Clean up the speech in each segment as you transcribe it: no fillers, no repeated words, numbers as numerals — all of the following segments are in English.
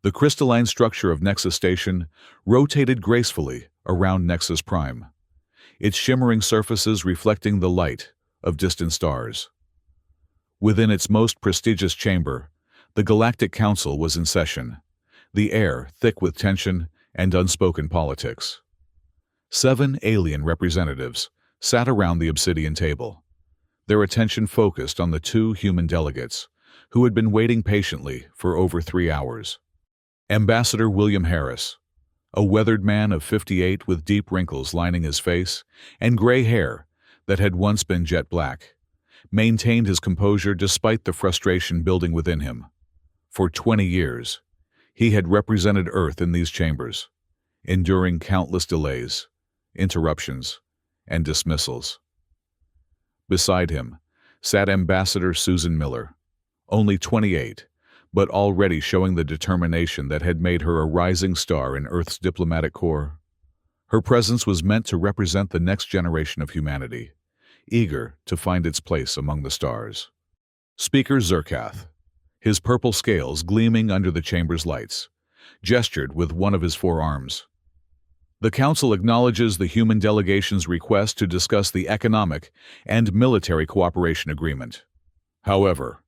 The crystalline structure of Nexus Station rotated gracefully around Nexus Prime, its shimmering surfaces reflecting the light of distant stars. Within its most prestigious chamber, the Galactic Council was in session, the air thick with tension and unspoken politics. 7 alien representatives sat around the obsidian table, their attention focused on the 2 human delegates who had been waiting patiently for over 3 hours. Ambassador William Harris, a weathered man of 58 with deep wrinkles lining his face and gray hair that had once been jet black, maintained his composure despite the frustration building within him. For 20 years, he had represented Earth in these chambers, enduring countless delays, interruptions, and dismissals. Beside him sat Ambassador Susan Miller, only 28, but already showing the determination that had made her a rising star in Earth's diplomatic corps. Her presence was meant to represent the next generation of humanity, eager to find its place among the stars. Speaker Zerkath, his purple scales gleaming under the chamber's lights, gestured with one of his 4 arms. The Council acknowledges the human delegation's request to discuss the economic and military cooperation agreement. However,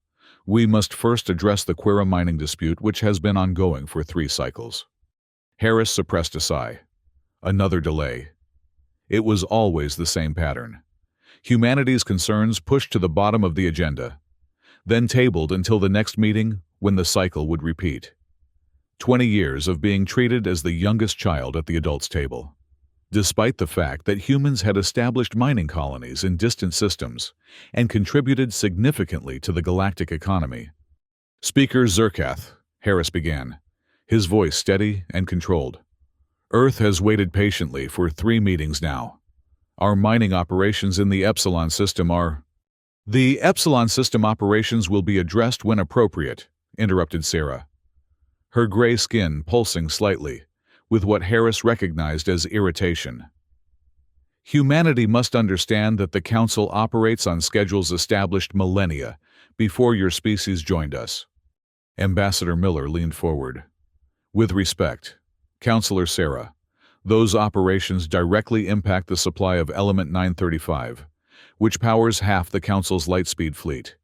we must first address the Quera mining dispute, which has been ongoing for 3 cycles. Harris suppressed a sigh. Another delay. It was always the same pattern. Humanity's concerns pushed to the bottom of the agenda, then tabled until the next meeting when the cycle would repeat. 20 years of being treated as the youngest child at the adults' table. Despite the fact that humans had established mining colonies in distant systems and contributed significantly to the galactic economy. Speaker Zerkath, Harris began, his voice steady and controlled. Earth has waited patiently for 3 meetings now. Our mining operations in the Epsilon system are... The Epsilon system operations will be addressed when appropriate, interrupted Sarah, her gray skin pulsing slightly, with what Harris recognized as irritation. Humanity must understand that the Council operates on schedules established millennia before your species joined us. Ambassador Miller leaned forward. With respect, Counselor Sarah, those operations directly impact the supply of Element 935, which powers half the Council's lightspeed fleet.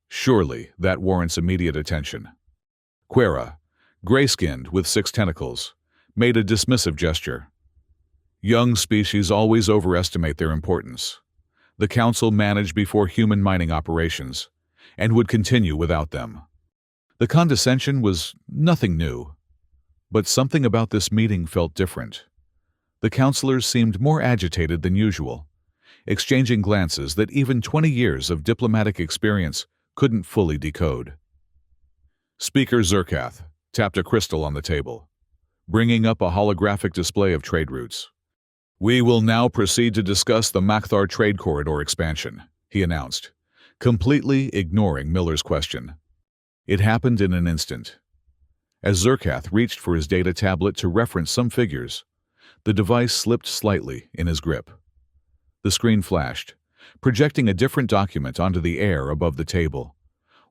Surely that warrants immediate attention. Quera, gray-skinned with 6 tentacles, made a dismissive gesture. Young species always overestimate their importance. The Council managed before human mining operations, and would continue without them. The condescension was nothing new, but something about this meeting felt different. The counselors seemed more agitated than usual, exchanging glances that even 20 years of diplomatic experience couldn't fully decode. Speaker Zerkath tapped a crystal on the table, bringing up a holographic display of trade routes. We will now proceed to discuss the Makthar trade corridor expansion, he announced, completely ignoring Miller's question. It happened in an instant. As Zerkath reached for his data tablet to reference some figures, the device slipped slightly in his grip. The screen flashed, projecting a different document onto the air above the table,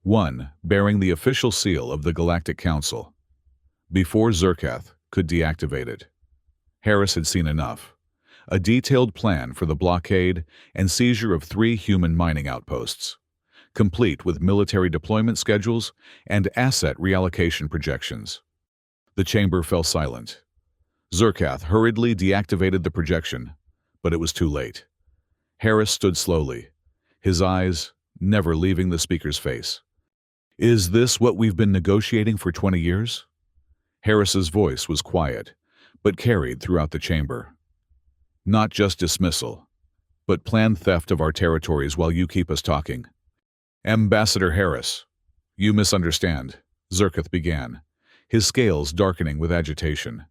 one bearing the official seal of the Galactic Council. Before Zerkath could deactivate it, Harris had seen enough. A detailed plan for the blockade and seizure of 3 human mining outposts, complete with military deployment schedules and asset reallocation projections. The chamber fell silent. Zerkath hurriedly deactivated the projection, but it was too late. Harris stood slowly, his eyes never leaving the speaker's face. Is this what we've been negotiating for 20 years? Harris's voice was quiet, but carried throughout the chamber. Not just dismissal, but planned theft of our territories while you keep us talking. Ambassador Harris, you misunderstand, Zerkath began, his scales darkening with agitation.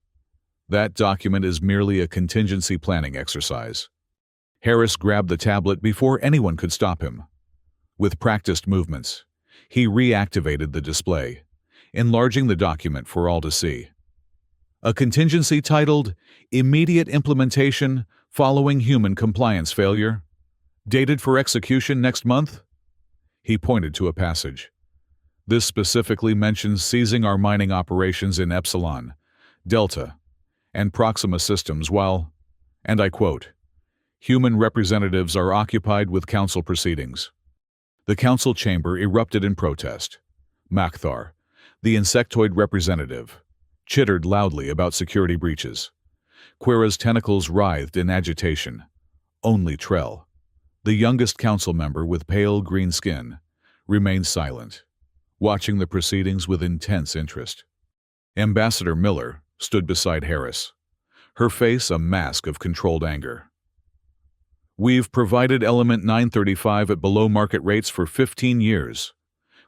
That document is merely a contingency planning exercise. Harris grabbed the tablet before anyone could stop him. With practiced movements, he reactivated the display, enlarging the document for all to see. A contingency titled, Immediate Implementation Following Human Compliance Failure, dated for execution next month? He pointed to a passage. This specifically mentions seizing our mining operations in Epsilon, Delta, and Proxima systems while, and I quote, human representatives are occupied with council proceedings. The council chamber erupted in protest. Makthar, the insectoid representative, chittered loudly about security breaches. Quera's tentacles writhed in agitation. Only Trell, the youngest council member with pale green skin, remained silent, watching the proceedings with intense interest. Ambassador Miller stood beside Harris, her face a mask of controlled anger. We've provided Element 935 at below market rates for 15 years.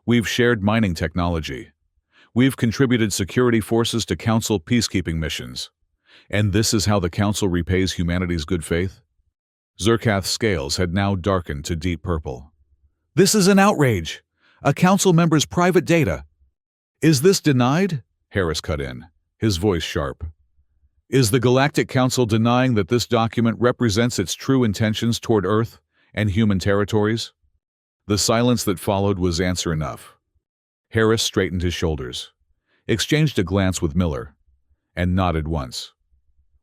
We've shared mining technology. We've contributed security forces to Council peacekeeping missions. And this is how the Council repays humanity's good faith? Zerkath's scales had now darkened to deep purple. This is an outrage! A Council member's private data! Is this denied? Harris cut in, his voice sharp. Is the Galactic Council denying that this document represents its true intentions toward Earth and human territories? The silence that followed was answer enough. Harris straightened his shoulders, exchanged a glance with Miller, and nodded once.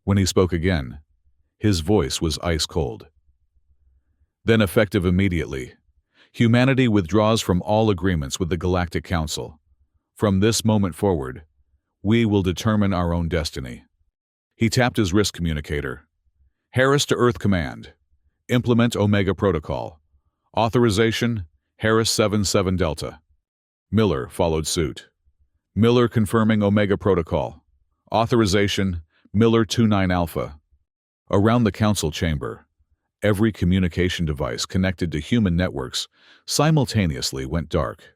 When he spoke again, his voice was ice-cold. Then, effective immediately, humanity withdraws from all agreements with the Galactic Council. From this moment forward, we will determine our own destiny. He tapped his wrist communicator. Harris to Earth Command. Implement Omega Protocol. Authorization, Harris 77 Delta. Miller followed suit. Miller confirming Omega Protocol. Authorization, Miller 29 Alpha. Around the council chamber, every communication device connected to human networks simultaneously went dark.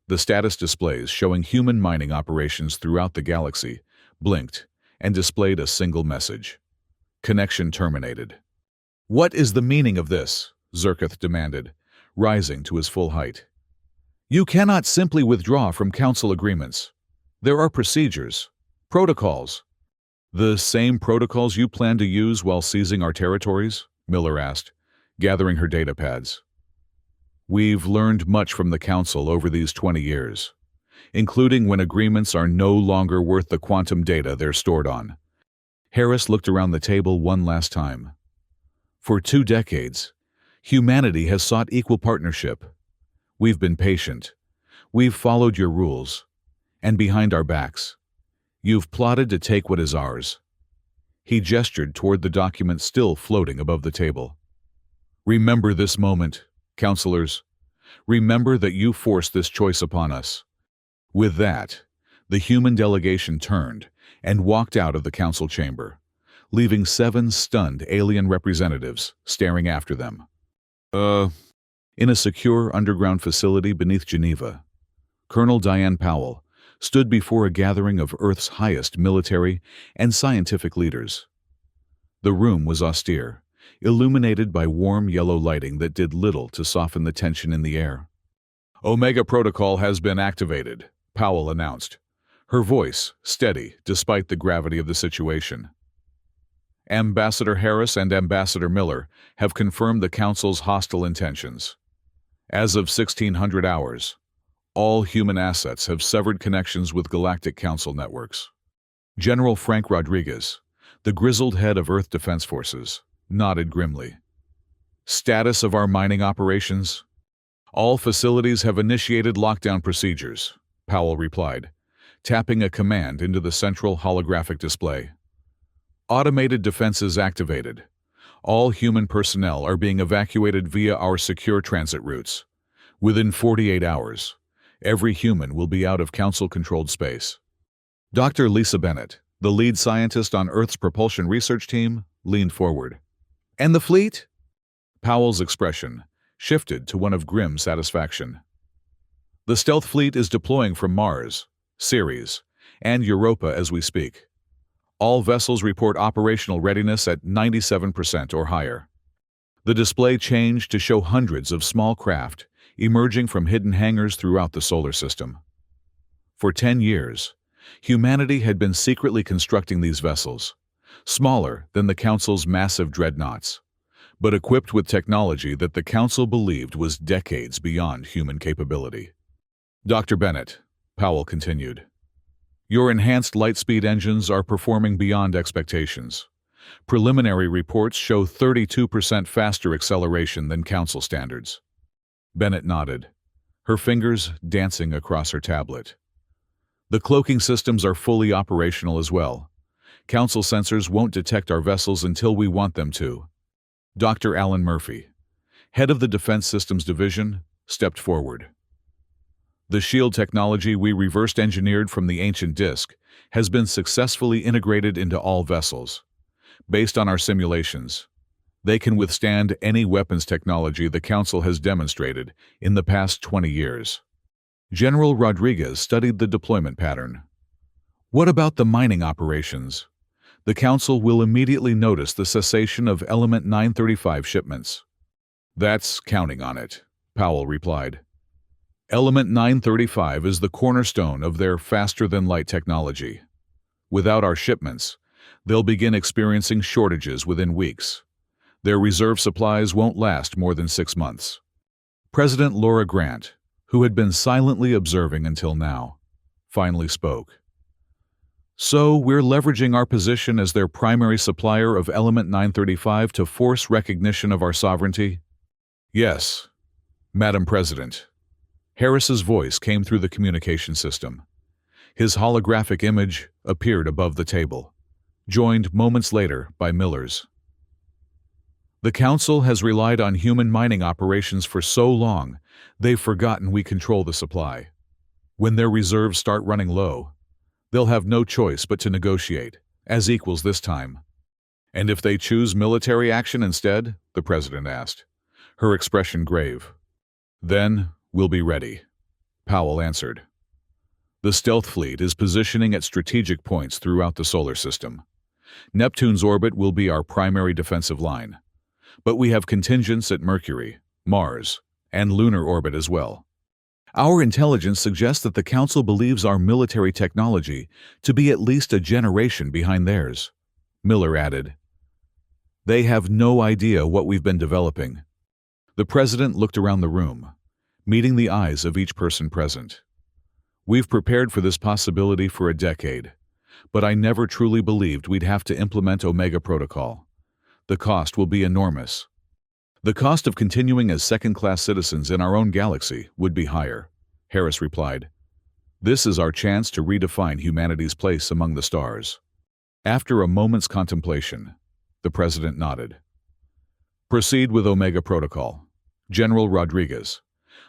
The status displays showing human mining operations throughout the galaxy blinked and displayed a single message. Connection terminated. What is the meaning of this? Zerkath demanded, rising to his full height. You cannot simply withdraw from council agreements. There are procedures, protocols. The same protocols you plan to use while seizing our territories? Miller asked, gathering her data pads. We've learned much from the council over these 20 years, including when agreements are no longer worth the quantum data they're stored on. Harris looked around the table one last time. For 2 decades, humanity has sought equal partnership. We've been patient. We've followed your rules. And behind our backs, you've plotted to take what is ours. He gestured toward the document still floating above the table. Remember this moment, counselors. Remember that you forced this choice upon us. With that, the human delegation turned and walked out of the council chamber, leaving 7 stunned alien representatives staring after them. In a secure underground facility beneath Geneva, Colonel Diane Powell stood before a gathering of Earth's highest military and scientific leaders. The room was austere, illuminated by warm yellow lighting that did little to soften the tension in the air. Omega Protocol has been activated, Powell announced, her voice steady despite the gravity of the situation. Ambassador Harris and Ambassador Miller have confirmed the Council's hostile intentions. As of 1600 hours, all human assets have severed connections with Galactic Council networks. General Frank Rodriguez, the grizzled head of Earth Defense Forces, nodded grimly. Status of our mining operations? All facilities have initiated lockdown procedures, Powell replied, tapping a command into the central holographic display. Automated defenses activated. All human personnel are being evacuated via our secure transit routes. Within 48 hours, every human will be out of Council-controlled space. Dr. Lisa Bennett, the lead scientist on Earth's propulsion research team, leaned forward. And the fleet? Powell's expression shifted to one of grim satisfaction. The stealth fleet is deploying from Mars, Ceres, and Europa as we speak. All vessels report operational readiness at 97% or higher. The display changed to show hundreds of small craft emerging from hidden hangars throughout the solar system. For 10 years, humanity had been secretly constructing these vessels, smaller than the Council's massive dreadnoughts, but equipped with technology that the Council believed was decades beyond human capability. Dr. Bennett, Powell continued, your enhanced lightspeed engines are performing beyond expectations. Preliminary reports show 32% faster acceleration than Council standards. Bennett nodded, her fingers dancing across her tablet. The cloaking systems are fully operational as well. Council sensors won't detect our vessels until we want them to. Dr. Alan Murphy, head of the Defense Systems Division, stepped forward. The shield technology we reversed engineered from the ancient disk has been successfully integrated into all vessels. Based on our simulations, they can withstand any weapons technology the Council has demonstrated in the past 20 years. General Rodriguez studied the deployment pattern. What about the mining operations? The Council will immediately notice the cessation of Element 935 shipments. That's counting on it, Powell replied. Element 935 is the cornerstone of their faster-than-light technology. Without our shipments, they'll begin experiencing shortages within weeks. Their reserve supplies won't last more than 6 months. President Laura Grant, who had been silently observing until now, finally spoke. So we're leveraging our position as their primary supplier of Element 935 to force recognition of our sovereignty? Yes, Madam President. Harris's voice came through the communication system. His holographic image appeared above the table, joined moments later by Miller's. The Council has relied on human mining operations for so long, they've forgotten we control the supply. When their reserves start running low, they'll have no choice but to negotiate, as equals this time. And if they choose military action instead? The President asked, her expression grave. Then we'll be ready, Powell answered. The stealth fleet is positioning at strategic points throughout the solar system. Neptune's orbit will be our primary defensive line, but we have contingents at Mercury, Mars, and lunar orbit as well. Our intelligence suggests that the Council believes our military technology to be at least a generation behind theirs, Miller added. They have no idea what we've been developing. The President looked around the room, meeting the eyes of each person present. We've prepared for this possibility for a decade, but I never truly believed we'd have to implement Omega Protocol. The cost will be enormous. The cost of continuing as second-class citizens in our own galaxy would be higher, Harris replied. This is our chance to redefine humanity's place among the stars. After a moment's contemplation, the President nodded. Proceed with Omega Protocol. General Rodriguez,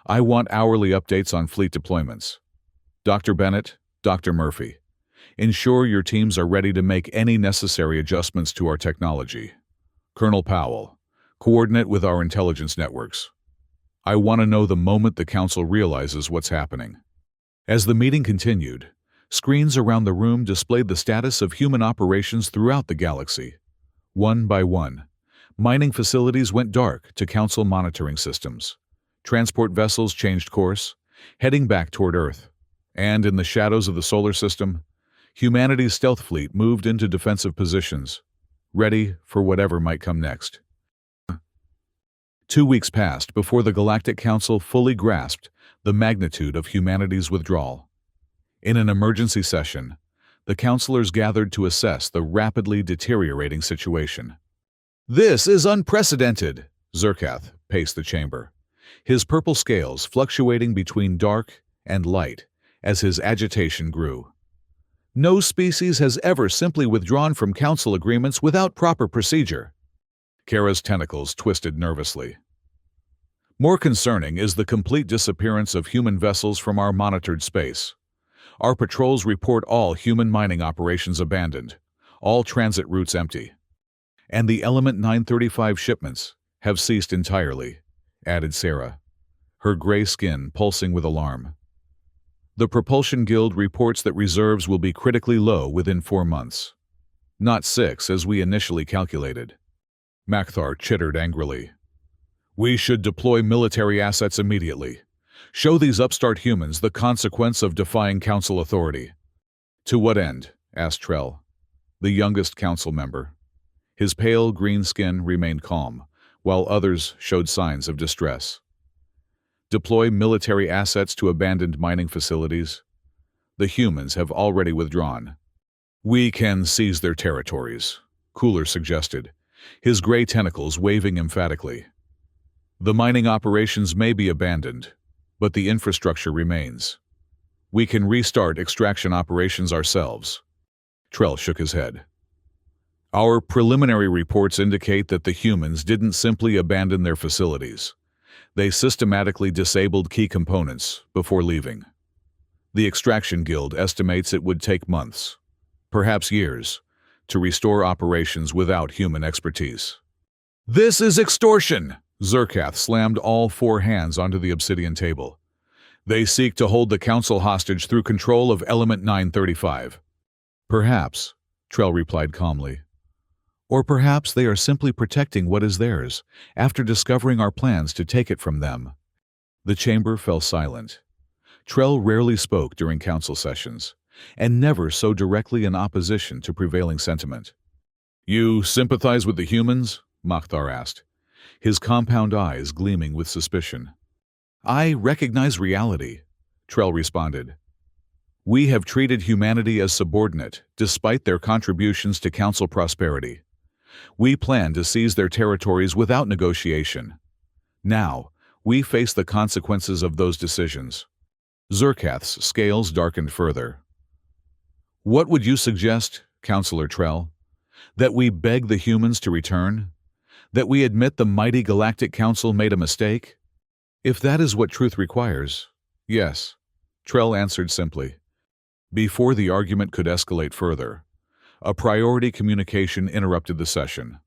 I want hourly updates on fleet deployments. Dr. Bennett, Dr. Murphy, ensure your teams are ready to make any necessary adjustments to our technology. Colonel Powell, coordinate with our intelligence networks. I want to know the moment the Council realizes what's happening. As the meeting continued, screens around the room displayed the status of human operations throughout the galaxy. One by one, mining facilities went dark to Council monitoring systems. Transport vessels changed course, heading back toward Earth. And in the shadows of the solar system, humanity's stealth fleet moved into defensive positions, ready for whatever might come next. 2 weeks passed before the Galactic Council fully grasped the magnitude of humanity's withdrawal. In an emergency session, the councilors gathered to assess the rapidly deteriorating situation. This is unprecedented, Zerkath paced the chamber, his purple scales fluctuating between dark and light as his agitation grew. No species has ever simply withdrawn from council agreements without proper procedure. Kara's tentacles twisted nervously. More concerning is the complete disappearance of human vessels from our monitored space. Our patrols report all human mining operations abandoned, all transit routes empty. And the Element 935 shipments have ceased entirely, added Sarah, her gray skin pulsing with alarm. The Propulsion Guild reports that reserves will be critically low within 4 months. Not 6, as we initially calculated. Makthar chittered angrily. We should deploy military assets immediately. Show these upstart humans the consequence of defying council authority. To what end? Asked Trell, the youngest council member. His pale green skin remained calm, while others showed signs of distress. Deploy military assets to abandoned mining facilities. The humans have already withdrawn. We can seize their territories, Cooler suggested, his gray tentacles waving emphatically. The mining operations may be abandoned, but the infrastructure remains. We can restart extraction operations ourselves. Trell shook his head. Our preliminary reports indicate that the humans didn't simply abandon their facilities. They systematically disabled key components before leaving. The Extraction Guild estimates it would take months, perhaps years, to restore operations without human expertise. This is extortion! Zerkath slammed all four hands onto the obsidian table. They seek to hold the Council hostage through control of Element 935. Perhaps, Trell replied calmly. Or perhaps they are simply protecting what is theirs, after discovering our plans to take it from them. The chamber fell silent. Trell rarely spoke during council sessions, and never so directly in opposition to prevailing sentiment. You sympathize with the humans? Makhtar asked, his compound eyes gleaming with suspicion. I recognize reality, Trell responded. We have treated humanity as subordinate, despite their contributions to council prosperity. We plan to seize their territories without negotiation. Now, we face the consequences of those decisions. Zerkath's scales darkened further. What would you suggest, Councillor Trell? That we beg the humans to return? That we admit the mighty Galactic Council made a mistake? If that is what truth requires, yes, Trell answered simply. Before the argument could escalate further, a priority communication interrupted the session.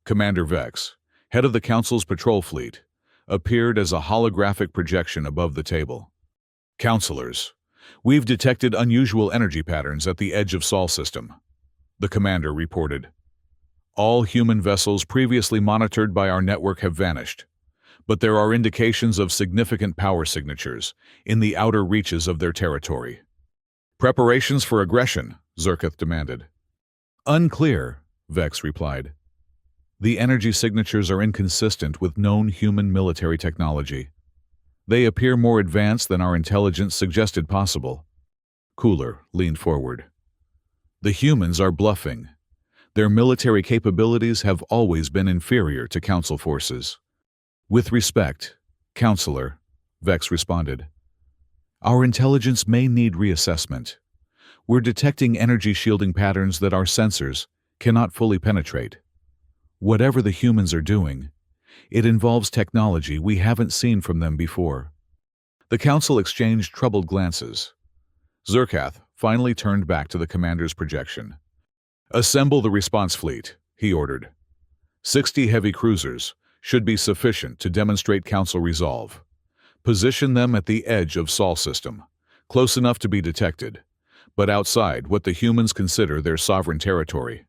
Commander Vex, head of the Council's patrol fleet, appeared as a holographic projection above the table. Councilors, we've detected unusual energy patterns at the edge of Sol system, the commander reported. All human vessels previously monitored by our network have vanished, but there are indications of significant power signatures in the outer reaches of their territory. Preparations for aggression, Zerkath demanded. Unclear, Vex replied. The energy signatures are inconsistent with known human military technology. They appear more advanced than our intelligence suggested possible. Cooler leaned forward. The humans are bluffing. Their military capabilities have always been inferior to Council forces. With respect, Councillor, Vex responded. Our intelligence may need reassessment. We're detecting energy shielding patterns that our sensors cannot fully penetrate. Whatever the humans are doing, it involves technology we haven't seen from them before. The Council exchanged troubled glances. Zerkath finally turned back to the commander's projection. Assemble the response fleet, he ordered. 60 heavy cruisers should be sufficient to demonstrate Council resolve. Position them at the edge of Sol system, close enough to be detected, but outside what the humans consider their sovereign territory.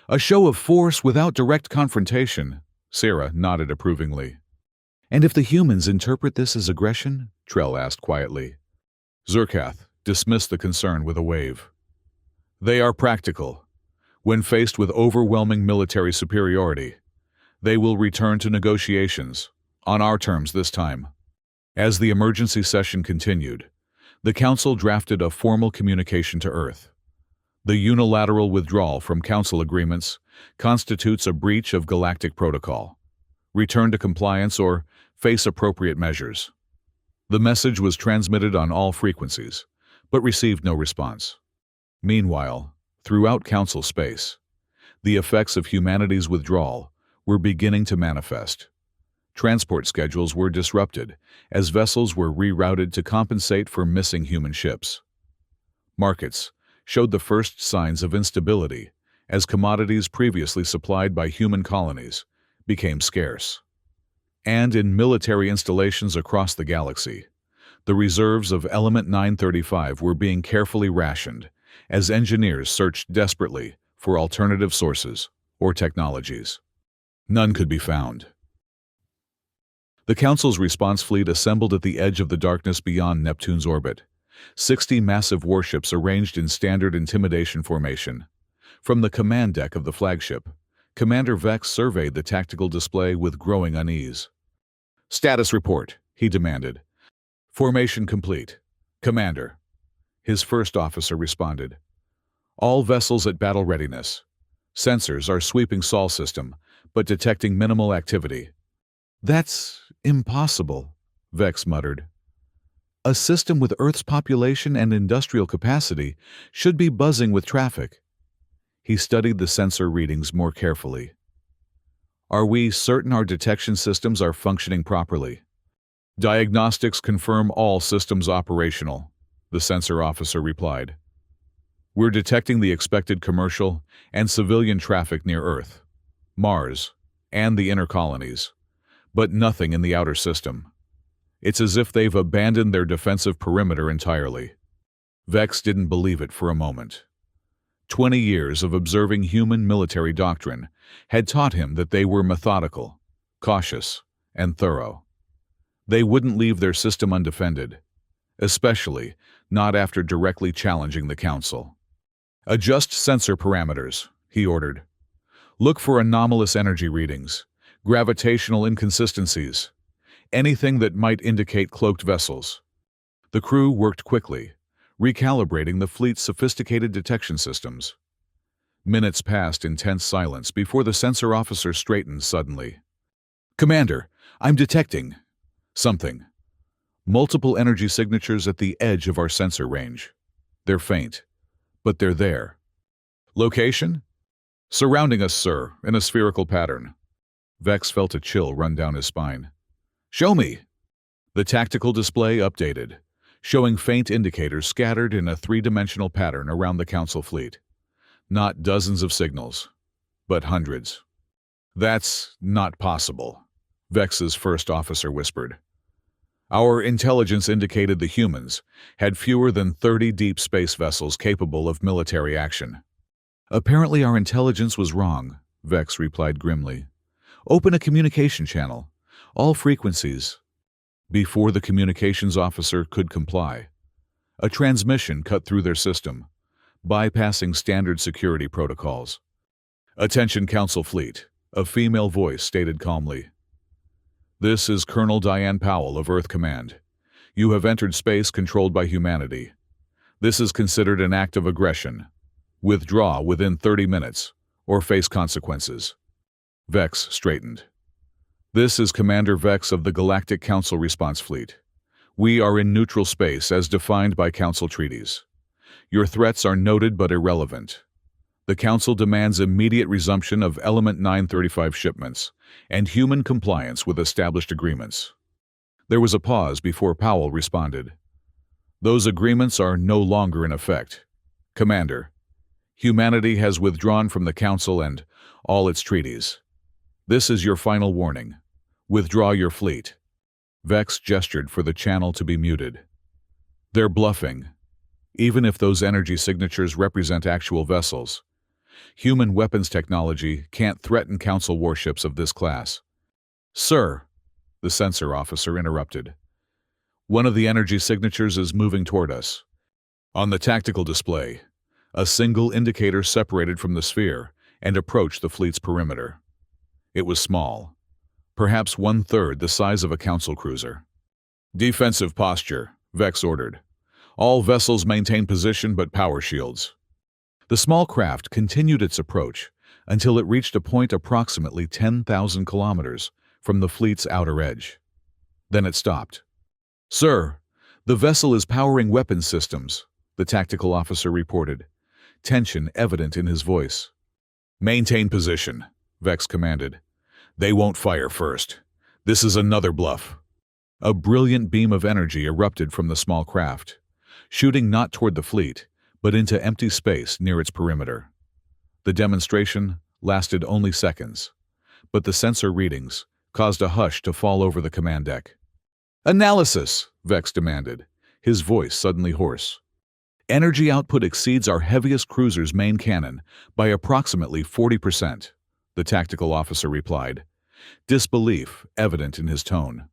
A show of force without direct confrontation, Sarah nodded approvingly. And if the humans interpret this as aggression? Trell asked quietly. Zerkath dismissed the concern with a wave. They are practical. When faced with overwhelming military superiority, they will return to negotiations, on our terms this time. As the emergency session continued, the Council drafted a formal communication to Earth. The unilateral withdrawal from Council agreements constitutes a breach of Galactic protocol. Return to compliance or face appropriate measures. The message was transmitted on all frequencies, but received no response. Meanwhile, throughout Council space, the effects of humanity's withdrawal were beginning to manifest. Transport schedules were disrupted as vessels were rerouted to compensate for missing human ships. Markets showed the first signs of instability as commodities previously supplied by human colonies became scarce. And in military installations across the galaxy, the reserves of Element 935 were being carefully rationed as engineers searched desperately for alternative sources or technologies. None could be found. The Council's response fleet assembled at the edge of the darkness beyond Neptune's orbit. 60 massive warships arranged in standard intimidation formation. From the command deck of the flagship, Commander Vex surveyed the tactical display with growing unease. Status report, he demanded. Formation complete. Commander. His first officer responded. All vessels at battle readiness. Sensors are sweeping Sol system, but detecting minimal activity. That's impossible, Vex muttered. A system with Earth's population and industrial capacity should be buzzing with traffic. He studied the sensor readings more carefully. Are we certain our detection systems are functioning properly? Diagnostics confirm all systems operational, the sensor officer replied. We're detecting the expected commercial and civilian traffic near Earth, Mars, and the inner colonies, but nothing in the outer system. It's as if they've abandoned their defensive perimeter entirely. Vex didn't believe it for a moment. 20 years of observing human military doctrine had taught him that they were methodical, cautious, and thorough. They wouldn't leave their system undefended, especially not after directly challenging the Council. Adjust sensor parameters, he ordered. Look for anomalous energy readings, gravitational inconsistencies, anything that might indicate cloaked vessels. The crew worked quickly, recalibrating the fleet's sophisticated detection systems. Minutes passed in tense silence before the sensor officer straightened suddenly. Commander, I'm detecting something. Multiple energy signatures at the edge of our sensor range. They're faint, but they're there. Location? Surrounding us, sir, in a spherical pattern. Vex felt a chill run down his spine. Show me! The tactical display updated, showing faint indicators scattered in a three-dimensional pattern around the Council fleet. Not dozens of signals, but hundreds. That's not possible, Vex's first officer whispered. Our intelligence indicated the humans had fewer than 30 deep space vessels capable of military action. Apparently our intelligence was wrong, Vex replied grimly. Open a communication channel. All frequencies. Before the communications officer could comply, a transmission cut through their system, bypassing standard security protocols. Attention Council Fleet, a female voice stated calmly. This is Colonel Diane Powell of Earth Command. You have entered space controlled by humanity. This is considered an act of aggression. Withdraw within 30 minutes, or face consequences. Vex straightened. This is Commander Vex of the Galactic Council Response Fleet. We are in neutral space as defined by Council treaties. Your threats are noted but irrelevant. The Council demands immediate resumption of Element 935 shipments and human compliance with established agreements. There was a pause before Powell responded. Those agreements are no longer in effect. Commander, humanity has withdrawn from the Council and all its treaties. This is your final warning. Withdraw your fleet. Vex gestured for the channel to be muted. They're bluffing. Even if those energy signatures represent actual vessels, human weapons technology can't threaten Council warships of this class. Sir, the sensor officer interrupted. One of the energy signatures is moving toward us. On the tactical display, a single indicator separated from the sphere and approached the fleet's perimeter. It was small, perhaps 1/3 the size of a Council cruiser. Defensive posture, Vex ordered. All vessels maintain position but power shields. The small craft continued its approach until it reached a point approximately 10,000 kilometers from the fleet's outer edge. Then it stopped. Sir, the vessel is powering weapons systems, the tactical officer reported, tension evident in his voice. Maintain position, Vex commanded. They won't fire first. This is another bluff. A brilliant beam of energy erupted from the small craft, shooting not toward the fleet, but into empty space near its perimeter. The demonstration lasted only seconds, but the sensor readings caused a hush to fall over the command deck. Analysis, Vex demanded, his voice suddenly hoarse. Energy output exceeds our heaviest cruiser's main cannon by approximately 40%, the tactical officer replied, disbelief evident in his tone.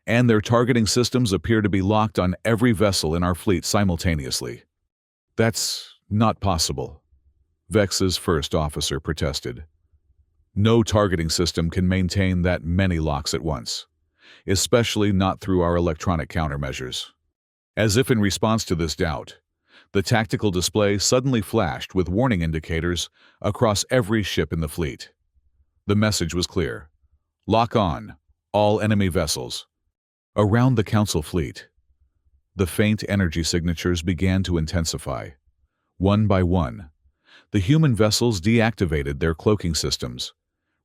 And their targeting systems appear to be locked on every vessel in our fleet simultaneously. That's not possible, Vex's first officer protested. No targeting system can maintain that many locks at once. especially not through our electronic countermeasures. As if in response to this doubt, the tactical display suddenly flashed with warning indicators across every ship in the fleet. The message was clear. Lock on, all enemy vessels. Around the Council fleet, the faint energy signatures began to intensify. One by one, the human vessels deactivated their cloaking systems,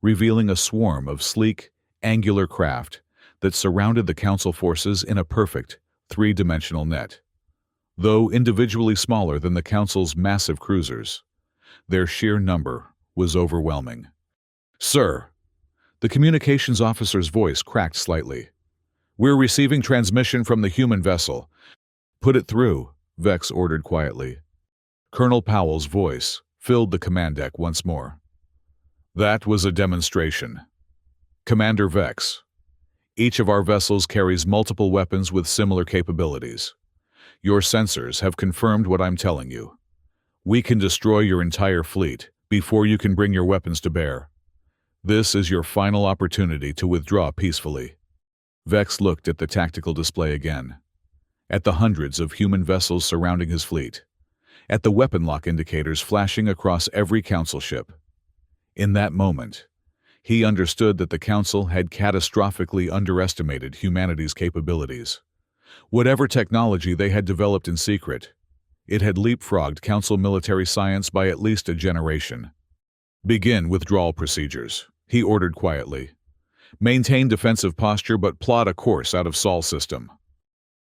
revealing a swarm of sleek, angular craft that surrounded the Council forces in a perfect, three-dimensional net. Though individually smaller than the Council's massive cruisers, their sheer number was overwhelming. "Sir," the communications officer's voice cracked slightly. "We're receiving transmission from the human vessel." "Put it through," Vex ordered quietly. Colonel Powell's voice filled the command deck once more. "That was a demonstration. Commander Vex, each of our vessels carries multiple weapons with similar capabilities. Your sensors have confirmed what I'm telling you. We can destroy your entire fleet before you can bring your weapons to bear. This is your final opportunity to withdraw peacefully." Vex looked at the tactical display again, at the hundreds of human vessels surrounding his fleet, at the weapon lock indicators flashing across every Council ship. In that moment, he understood that the Council had catastrophically underestimated humanity's capabilities. Whatever technology they had developed in secret, it had leapfrogged Council military science by at least a generation. "Begin withdrawal procedures," he ordered quietly. "Maintain defensive posture but plot a course out of Sol system."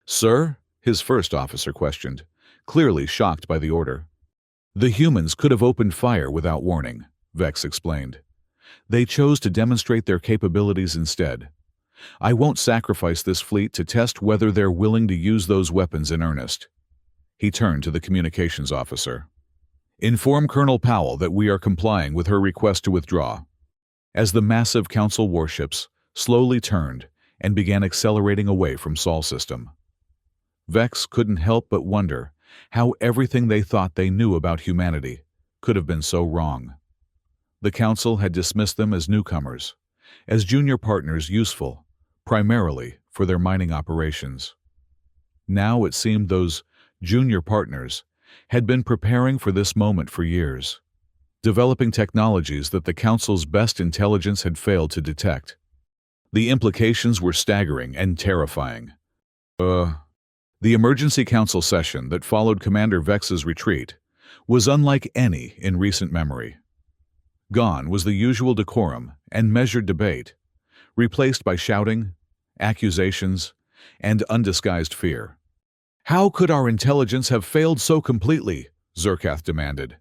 "Sir?" his first officer questioned, clearly shocked by the order. "The humans could have opened fire without warning," Vex explained. "They chose to demonstrate their capabilities instead. I won't sacrifice this fleet to test whether they're willing to use those weapons in earnest." He turned to the communications officer. "Inform Colonel Powell that we are complying with her request to withdraw." As the massive Council warships slowly turned and began accelerating away from Sol system, Vex couldn't help but wonder how everything they thought they knew about humanity could have been so wrong. The Council had dismissed them as newcomers, as junior partners useful, primarily for their mining operations. Now it seemed those junior partners had been preparing for this moment for years, developing technologies that the Council's best intelligence had failed to detect. The implications were staggering and terrifying. The emergency Council session that followed Commander Vex's retreat was unlike any in recent memory. Gone was the usual decorum and measured debate, replaced by shouting, accusations, and undisguised fear. "How could our intelligence have failed so completely?" Zerkath demanded,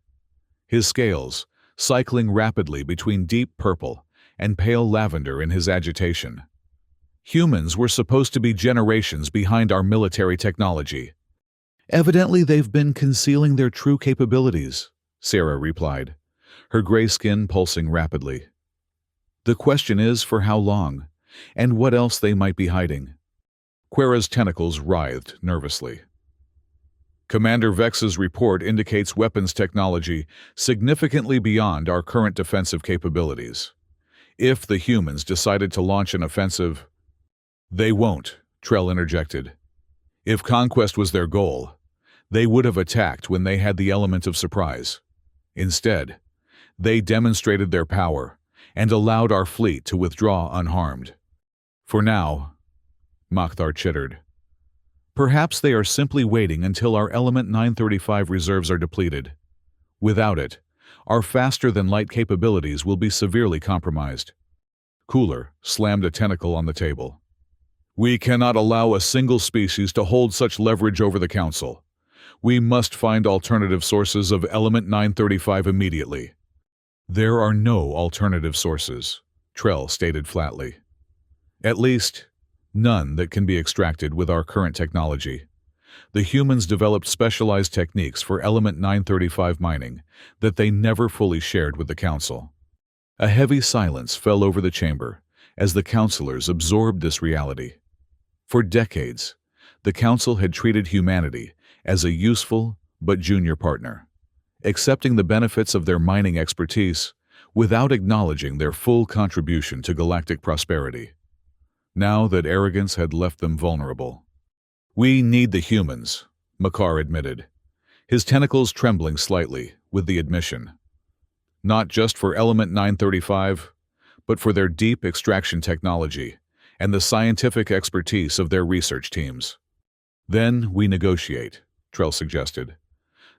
his scales cycling rapidly between deep purple and pale lavender in his agitation. "Humans were supposed to be generations behind our military technology." "Evidently they've been concealing their true capabilities," Sarah replied, her gray skin pulsing rapidly. "The question is for how long, and what else they might be hiding." Quera's tentacles writhed nervously. "Commander Vex's report indicates weapons technology significantly beyond our current defensive capabilities. If the humans decided to launch an offensive—" "They won't," Trell interjected. "If conquest was their goal, they would have attacked when they had the element of surprise. Instead, they demonstrated their power and allowed our fleet to withdraw unharmed. For now," Makhtar chittered. "Perhaps they are simply waiting until our Element 935 reserves are depleted. Without it, our faster-than-light capabilities will be severely compromised." Cooler slammed a tentacle on the table. "We cannot allow a single species to hold such leverage over the Council. We must find alternative sources of Element 935 immediately." "There are no alternative sources," Trell stated flatly. "At least, none that can be extracted with our current technology. The humans developed specialized techniques for Element 935 mining that they never fully shared with the Council." A heavy silence fell over the chamber as the councilors absorbed this reality. For decades, the Council had treated humanity as a useful but junior partner, accepting the benefits of their mining expertise without acknowledging their full contribution to galactic prosperity. now that arrogance had left them vulnerable. "We need the humans," Makar admitted, his tentacles trembling slightly with the admission. "Not just for Element 935, but for their deep extraction technology and the scientific expertise of their research teams." "Then we negotiate," Trell suggested.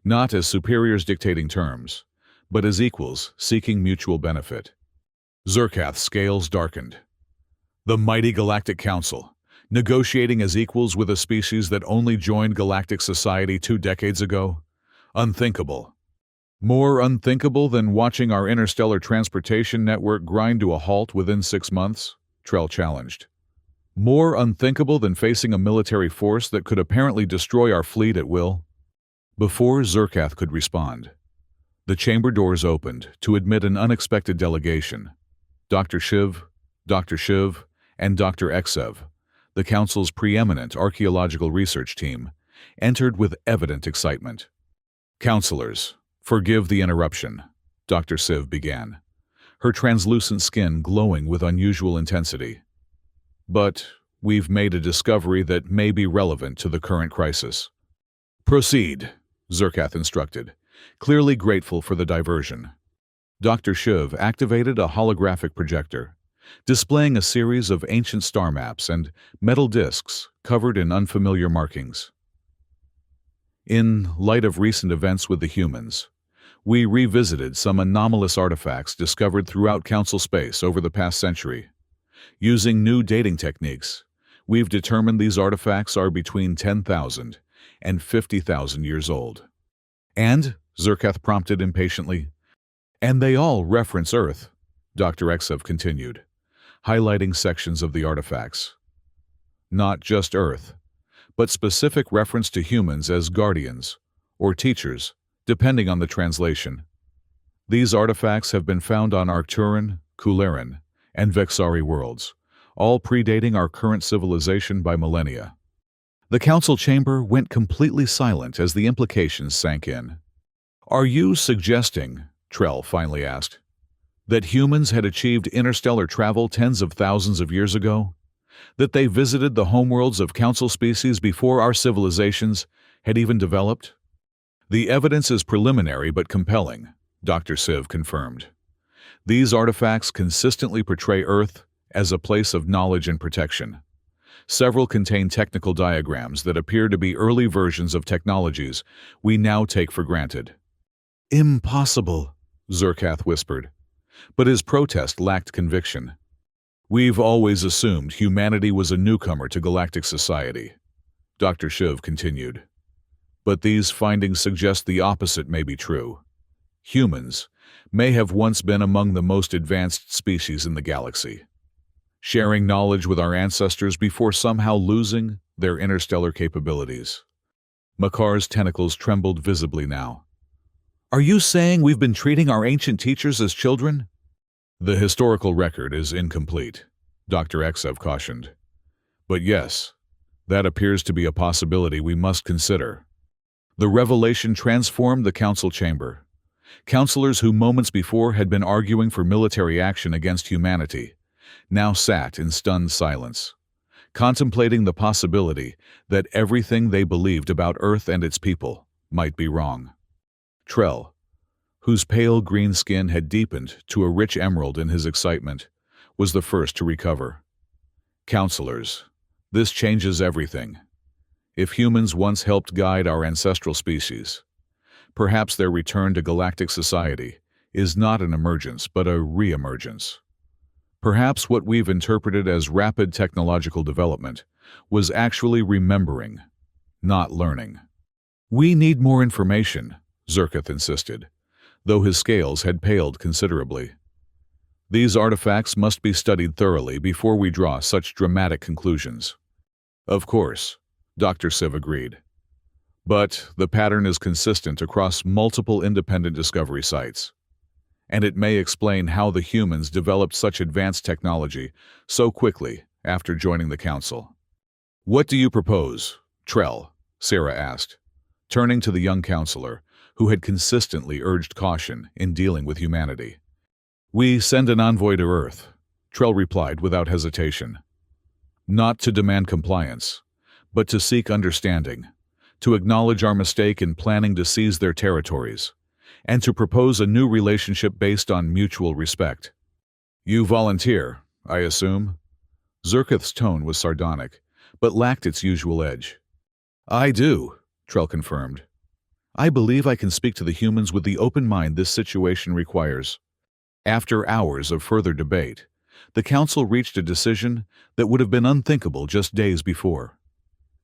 "Not as superiors dictating terms, but as equals seeking mutual benefit." Zerkath's scales darkened. The mighty Galactic Council, negotiating as equals with a species that only joined galactic society 2 decades ago? Unthinkable. More unthinkable than watching our interstellar transportation network grind to a halt within 6 months? Trell challenged. More unthinkable than facing a military force that could apparently destroy our fleet at will? Before Zerkath could respond, the chamber doors opened to admit an unexpected delegation. Dr. Shiv, and Dr. Eksev, the Council's preeminent archaeological research team, entered with evident excitement. "Counselors, forgive the interruption," Dr. Shiv began, her translucent skin glowing with unusual intensity. "But we've made a discovery that may be relevant to the current crisis." "Proceed," Zerkath instructed, clearly grateful for the diversion. Dr. Shiv activated a holographic projector, displaying a series of ancient star maps and metal discs covered in unfamiliar markings. "In light of recent events with the humans, we revisited some anomalous artifacts discovered throughout Council space over the past century. Using new dating techniques, we've determined these artifacts are between 10,000 and 50,000 years old." "And?" Zerkath prompted impatiently. "And they all reference Earth," Dr. Eksev continued, highlighting sections of the artifacts. "Not just Earth, but specific reference to humans as guardians or teachers, depending on the translation. These artifacts have been found on Arcturan, Kularan, and Vexari worlds, all predating our current civilization by millennia." The council chamber went completely silent as the implications sank in. "Are you suggesting," Trell finally asked, "that humans had achieved interstellar travel tens of thousands of years ago? That they visited the homeworlds of council species before our civilizations had even developed?" "The evidence is preliminary but compelling," Dr. Shiv confirmed. "These artifacts consistently portray Earth as a place of knowledge and protection. Several contain technical diagrams that appear to be early versions of technologies we now take for granted." "Impossible," Zerkath whispered, but his protest lacked conviction. "We've always assumed humanity was a newcomer to galactic society," Dr. Shiv continued. "But these findings suggest the opposite may be true. Humans may have once been among the most advanced species in the galaxy, sharing knowledge with our ancestors before somehow losing their interstellar capabilities." Makar's tentacles trembled visibly now. "Are you saying we've been treating our ancient teachers as children?" "The historical record is incomplete," Dr. Eksev cautioned. "But yes, that appears to be a possibility we must consider." The revelation transformed the council chamber. Councilors who moments before had been arguing for military action against humanity now sat in stunned silence, contemplating the possibility that everything they believed about Earth and its people might be wrong. Trell, whose pale green skin had deepened to a rich emerald in his excitement, was the first to recover. "Counselors, this changes everything. If humans once helped guide our ancestral species, perhaps their return to galactic society is not an emergence but a re-emergence. Perhaps what we've interpreted as rapid technological development was actually remembering, not learning." "We need more information," Zerkath insisted, though his scales had paled considerably. "These artifacts must be studied thoroughly before we draw such dramatic conclusions." "Of course," Dr. Shiv agreed. "But the pattern is consistent across multiple independent discovery sites, and it may explain how the humans developed such advanced technology so quickly after joining the council." "What do you propose, Trell?" Sarah asked, turning to the young counselor, who had consistently urged caution in dealing with humanity. "We send an envoy to Earth," Trell replied without hesitation. not to demand compliance, but to seek understanding, to acknowledge our mistake in planning to seize their territories, and to propose a new relationship based on mutual respect. You volunteer, I assume? Zerketh's tone was sardonic, but lacked its usual edge. I do, Trell confirmed. I believe I can speak to the humans with the open mind this situation requires. After hours of further debate, the Council reached a decision that would have been unthinkable just days before.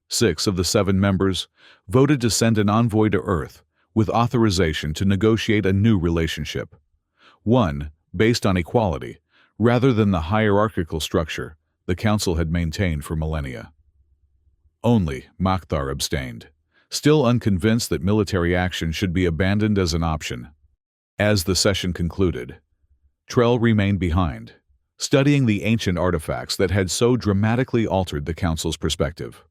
6 of the 7 members voted to send an envoy to Earth with authorization to negotiate a new relationship. One based on equality, rather than the hierarchical structure the Council had maintained for millennia. Only Makthar abstained, still unconvinced that military action should be abandoned as an option. As the session concluded, Trell remained behind, studying the ancient artifacts that had so dramatically altered the Council's perspective.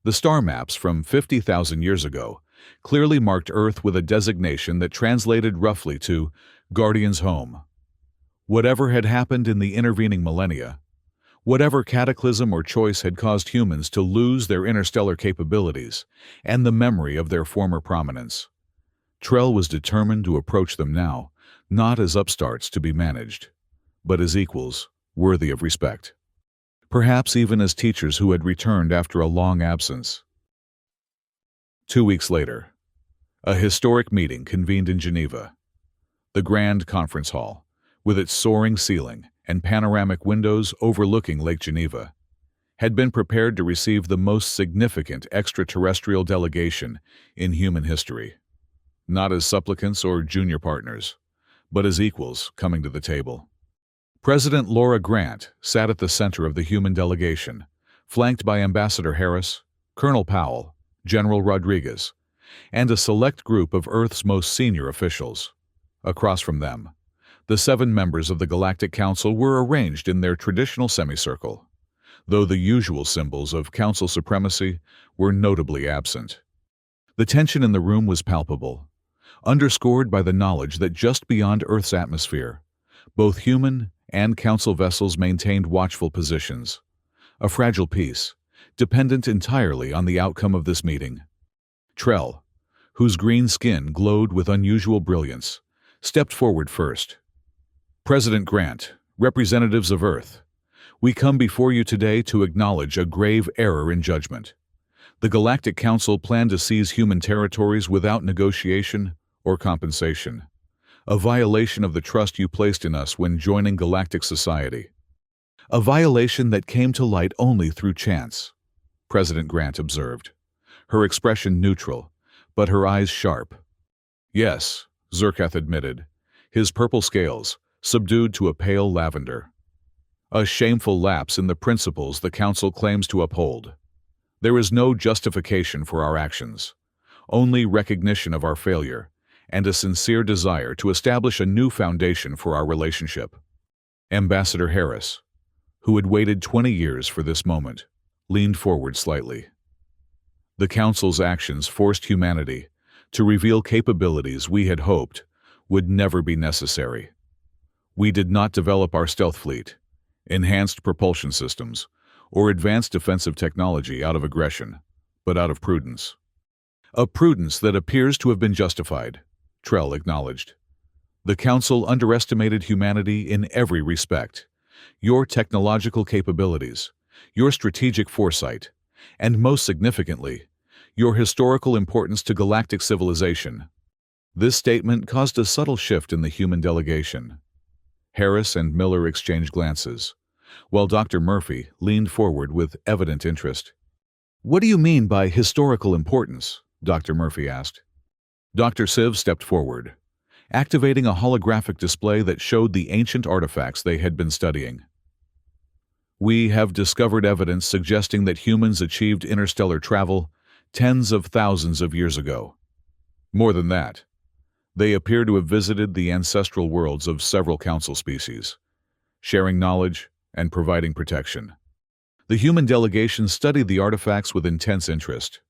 The star maps from 50,000 years ago clearly marked Earth with a designation that translated roughly to Guardian's Home. Whatever had happened in the intervening millennia, whatever cataclysm or choice had caused humans to lose their interstellar capabilities and the memory of their former prominence, Trell was determined to approach them now, not as upstarts to be managed, but as equals worthy of respect. Perhaps even as teachers who had returned after a long absence. 2 weeks later, a historic meeting convened in Geneva. The Grand Conference Hall, with its soaring ceiling and panoramic windows overlooking Lake Geneva, had been prepared to receive the most significant extraterrestrial delegation in human history. Not as supplicants or junior partners, but as equals coming to the table. President Laura Grant sat at the center of the human delegation, flanked by Ambassador Harris, Colonel Powell, General Rodriguez, and a select group of Earth's most senior officials. Across from them, the 7 members of the Galactic Council were arranged in their traditional semicircle, though the usual symbols of Council supremacy were notably absent. The tension in the room was palpable, underscored by the knowledge that just beyond Earth's atmosphere, both human and Council vessels maintained watchful positions, a fragile peace, dependent entirely on the outcome of this meeting. Trell, whose green skin glowed with unusual brilliance, stepped forward first. President Grant, representatives of Earth, we come before you today to acknowledge a grave error in judgment. The Galactic Council planned to seize human territories without negotiation or compensation, a violation of the trust you placed in us when joining Galactic Society. A violation that came to light only through chance, President Grant observed, her expression neutral, but her eyes sharp. Yes, Zerketh admitted, his purple scales subdued to a pale lavender. A shameful lapse in the principles the Council claims to uphold. There is no justification for our actions, only recognition of our failure and a sincere desire to establish a new foundation for our relationship. Ambassador Harris, who had waited 20 years for this moment, leaned forward slightly. The Council's actions forced humanity to reveal capabilities we had hoped would never be necessary. We did not develop our stealth fleet, enhanced propulsion systems, or advanced defensive technology out of aggression, but out of prudence. A prudence that appears to have been justified, Trell acknowledged. The Council underestimated humanity in every respect. Your technological capabilities, your strategic foresight, and most significantly, your historical importance to galactic civilization. This statement caused a subtle shift in the human delegation. Harris and Miller exchanged glances, while Dr. Murphy leaned forward with evident interest. What do you mean by historical importance? Dr. Murphy asked. Dr. Siv stepped forward, activating a holographic display that showed the ancient artifacts they had been studying. We have discovered evidence suggesting that humans achieved interstellar travel tens of thousands of years ago. More than that, they appear to have visited the ancestral worlds of several Council species, sharing knowledge and providing protection. The human delegation studied the artifacts with intense interest.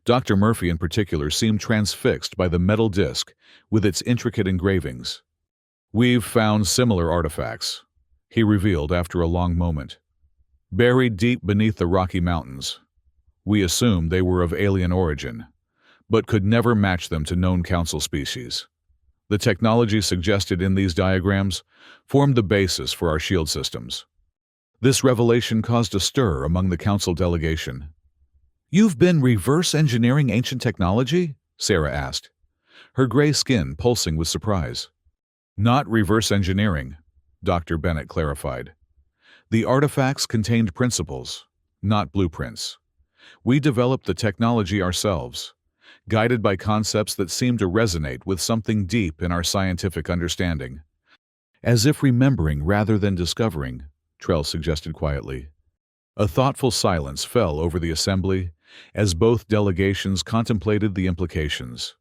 Dr. Murphy in particular seemed transfixed by the metal disc with its intricate engravings. We've found similar artifacts, he revealed after a long moment. buried deep beneath the Rocky Mountains. We assumed they were of alien origin, but could never match them to known council species. The technology suggested in these diagrams formed the basis for our shield systems. This revelation caused a stir among the council delegation. "You've been reverse engineering ancient technology?" Sarah asked, her gray skin pulsing with surprise. "Not reverse engineering," Dr. Bennett clarified. "The artifacts contained principles, not blueprints. We developed the technology ourselves, guided by concepts that seemed to resonate with something deep in our scientific understanding." "As if remembering rather than discovering," Trell suggested quietly. A thoughtful silence fell over the assembly as both delegations contemplated the implications.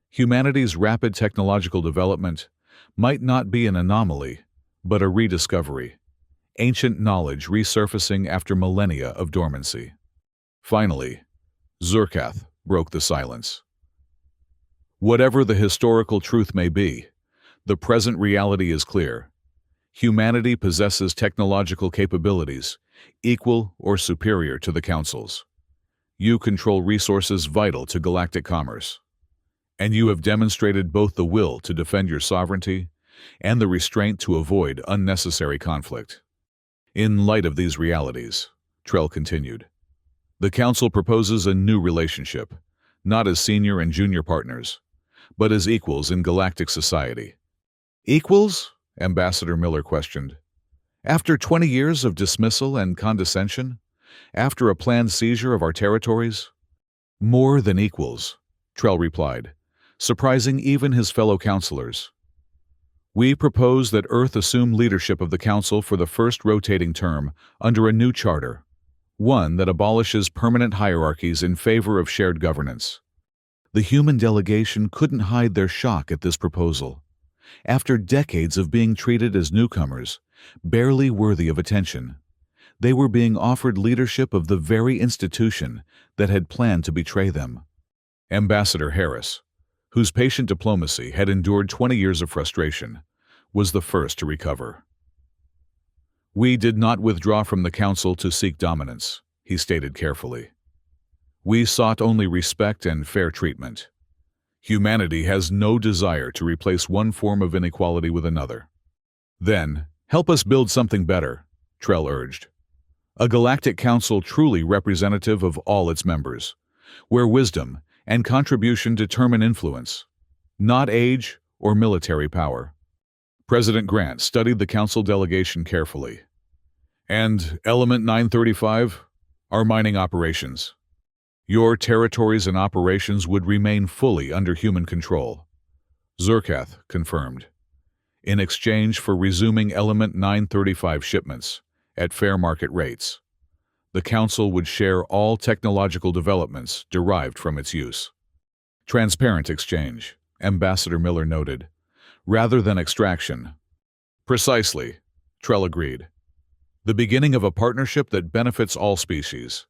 Humanity's rapid technological development might not be an anomaly, but a rediscovery, ancient knowledge resurfacing after millennia of dormancy. Finally, Zurkath broke the silence. "Whatever the historical truth may be, the present reality is clear. Humanity possesses technological capabilities equal or superior to the Council's. You control resources vital to galactic commerce, and you have demonstrated both the will to defend your sovereignty and the restraint to avoid unnecessary conflict. In light of these realities," Trell continued, "the Council proposes a new relationship, not as senior and junior partners, but as equals in galactic society." "Equals?" Ambassador Miller questioned. "After 20 years of dismissal and condescension? After a planned seizure of our territories?" "More than equals," Trell replied, surprising even his fellow councilors. "We propose that Earth assume leadership of the Council for the first rotating term under a new charter, one that abolishes permanent hierarchies in favor of shared governance." The human delegation couldn't hide their shock at this proposal. After decades of being treated as newcomers, barely worthy of attention, they were being offered leadership of the very institution that had planned to betray them. Ambassador Harris, whose patient diplomacy had endured 20 years of frustration, was the first to recover. "We did not withdraw from the Council to seek dominance," he stated carefully. "We sought only respect and fair treatment. Humanity has no desire to replace one form of inequality with another." "Then, help us build something better," Trell urged. "A galactic council truly representative of all its members, where wisdom and contribution determine influence, not age or military power." President Grant studied the council delegation carefully. "And Element 935, our mining operations. Your territories and operations would remain fully under human control," Zurkath confirmed, "in exchange for resuming Element 935 shipments at fair market rates. The Council would share all technological developments derived from its use." "Transparent exchange," Ambassador Miller noted, "rather than extraction." "Precisely," Trell agreed. "The beginning of a partnership that benefits all species,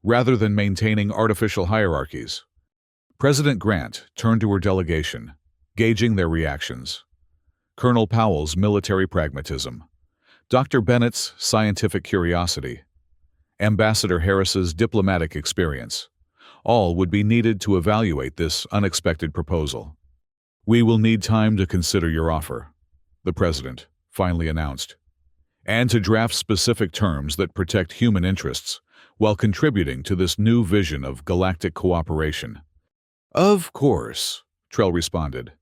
rather than maintaining artificial hierarchies." President Grant turned to her delegation, gauging their reactions. Colonel Powell's military pragmatism, Dr. Bennett's scientific curiosity, Ambassador Harris's diplomatic experience, all would be needed to evaluate this unexpected proposal. "We will need time to consider your offer," the President finally announced, "and to draft specific terms that protect human interests while contributing to this new vision of galactic cooperation." "Of course," Trell responded.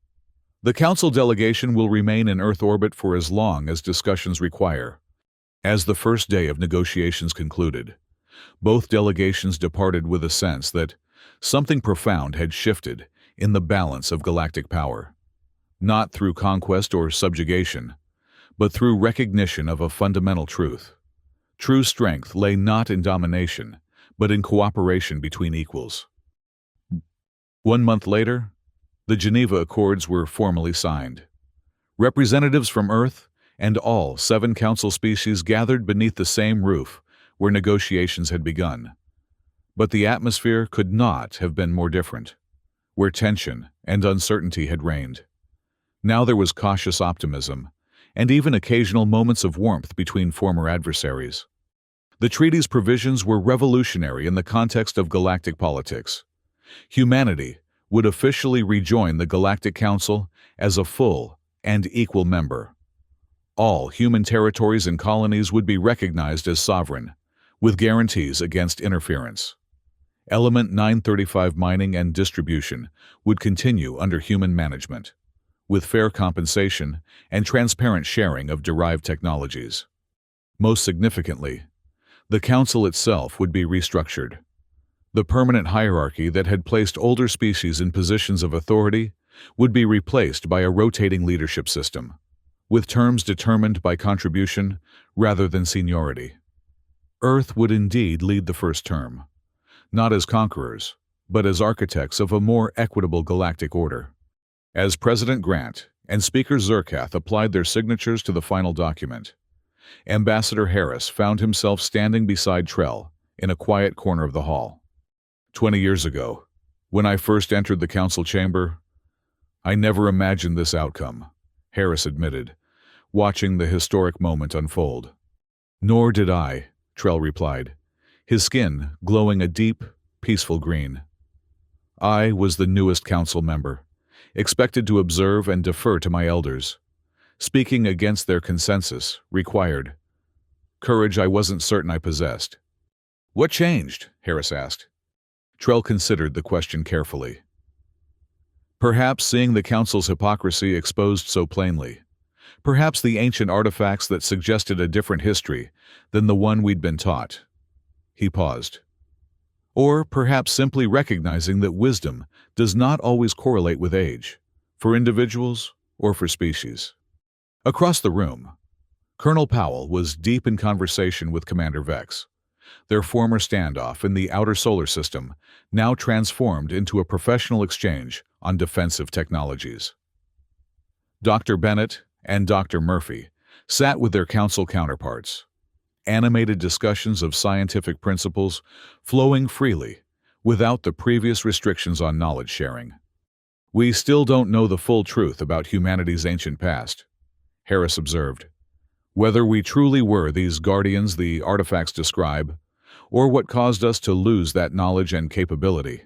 "The Council delegation will remain in Earth orbit for as long as discussions require." As the first day of negotiations concluded, both delegations departed with a sense that something profound had shifted in the balance of galactic power, not through conquest or subjugation, but through recognition of a fundamental truth. True strength lay not in domination, but in cooperation between equals. 1 month later, the Geneva Accords were formally signed. Representatives from Earth and all 7 Council species gathered beneath the same roof where negotiations had begun. But the atmosphere could not have been more different, where tension and uncertainty had reigned. Now there was cautious optimism, and even occasional moments of warmth between former adversaries. The treaty's provisions were revolutionary in the context of galactic politics. Humanity would officially rejoin the Galactic Council as a full and equal member. All human territories and colonies would be recognized as sovereign, with guarantees against interference. Element 935 mining and distribution would continue under human management, with fair compensation and transparent sharing of derived technologies. Most significantly, the Council itself would be restructured. The permanent hierarchy that had placed older species in positions of authority would be replaced by a rotating leadership system, with terms determined by contribution rather than seniority. Earth would indeed lead the first term, not as conquerors, but as architects of a more equitable galactic order. As President Grant and Speaker Zerkath applied their signatures to the final document, Ambassador Harris found himself standing beside Trell in a quiet corner of the hall. 20 years ago, when I first entered the council chamber, I never imagined this outcome, Harris admitted, watching the historic moment unfold. Nor did I, Trell replied, his skin glowing a deep, peaceful green. I was the newest council member, expected to observe and defer to my elders. Speaking against their consensus required courage I wasn't certain I possessed. What changed? Harris asked. Trell considered the question carefully. Perhaps seeing the council's hypocrisy exposed so plainly. Perhaps the ancient artifacts that suggested a different history than the one we'd been taught. He paused. Or perhaps simply recognizing that wisdom does not always correlate with age, for individuals or for species. Across the room, Colonel Powell was deep in conversation with Commander Vex, their former standoff in the outer solar system now transformed into a professional exchange on defensive technologies. Dr. Bennett and Dr. Murphy sat with their council counterparts, animated discussions of scientific principles flowing freely without the previous restrictions on knowledge sharing. We still don't know the full truth about humanity's ancient past, Harris observed. Whether we truly were these guardians the artifacts describe, or what caused us to lose that knowledge and capability.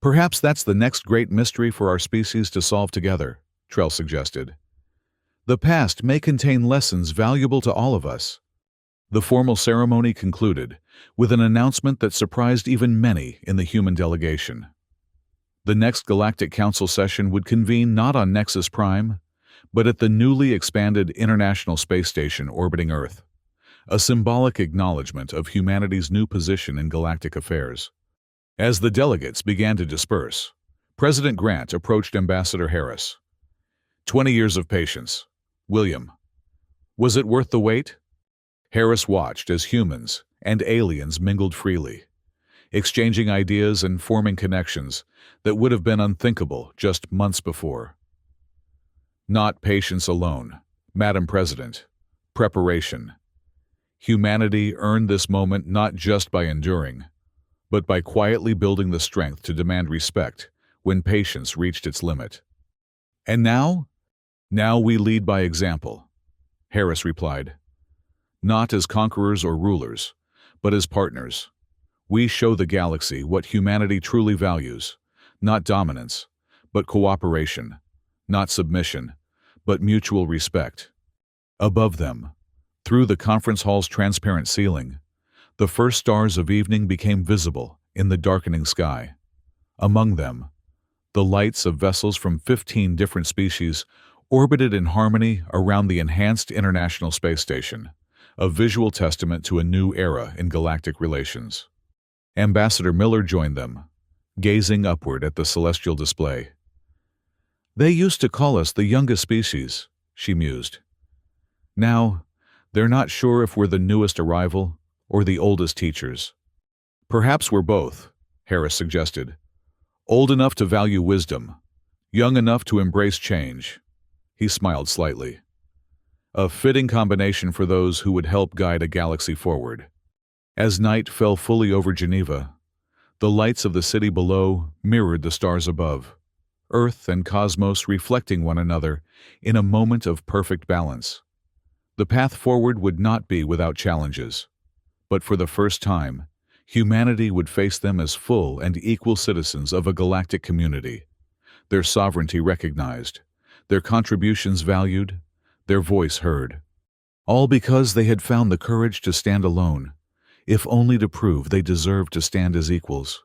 Perhaps that's the next great mystery for our species to solve together, Trell suggested. The past may contain lessons valuable to all of us. The formal ceremony concluded with an announcement that surprised even many in the human delegation. The next Galactic Council session would convene not on Nexus Prime, but at the newly expanded International Space Station orbiting Earth, a symbolic acknowledgement of humanity's new position in galactic affairs. As the delegates began to disperse, President Grant approached Ambassador Harris. 20 years of patience. William, was it worth the wait? Harris watched as humans and aliens mingled freely, exchanging ideas and forming connections that would have been unthinkable just months before. Not patience alone, Madam President. Preparation. Humanity earned this moment not just by enduring, but by quietly building the strength to demand respect when patience reached its limit. And now? Now we lead by example, Harris replied. Not as conquerors or rulers, but as partners. We show the galaxy what humanity truly values, not dominance, but cooperation, not submission, but mutual respect. Above them, through the conference hall's transparent ceiling, the first stars of evening became visible in the darkening sky. Among them, the lights of vessels from 15 different species orbited in harmony around the enhanced International Space Station, a visual testament to a new era in galactic relations. Ambassador Miller joined them, gazing upward at the celestial display. They used to call us the youngest species, she mused. Now, they're not sure if we're the newest arrival or the oldest teachers. Perhaps we're both, Harris suggested. Old enough to value wisdom, young enough to embrace change. He smiled slightly. A fitting combination for those who would help guide a galaxy forward. As night fell fully over Geneva, the lights of the city below mirrored the stars above, Earth and cosmos reflecting one another in a moment of perfect balance. The path forward would not be without challenges, But for the first time, humanity would face them as full and equal citizens of a galactic community, their sovereignty recognized, their contributions valued, their voice heard. All because they had found the courage to stand alone, if only to prove they deserved to stand as equals.